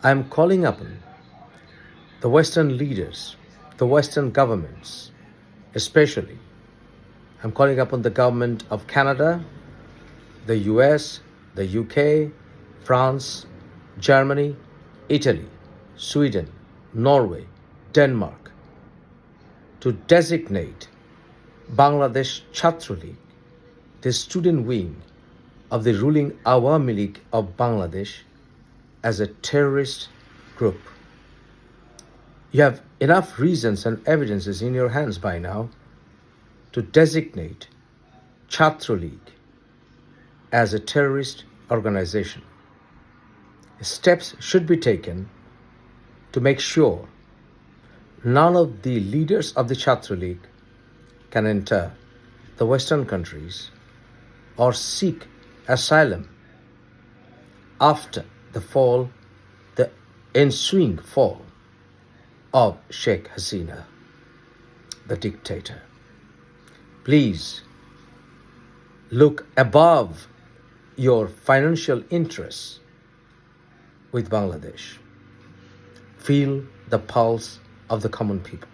I am calling upon the Western leaders, the Western governments, especially. I'm calling upon the government of Canada, the US, the UK, France, Germany, Italy, Sweden, Norway, Denmark to designate Bangladesh Chhatra League, the student wing of the ruling Awami League of Bangladesh, as a terrorist group. You have enough reasons and evidences in your hands by now to designate Chhatra League as a terrorist organization. Steps should be taken to make sure none of the leaders of the Chhatra League can enter the Western countries or seek asylum after the ensuing fall of Sheikh Hasina, the dictator. Please look above your financial interests with Bangladesh. Feel the pulse of the common people.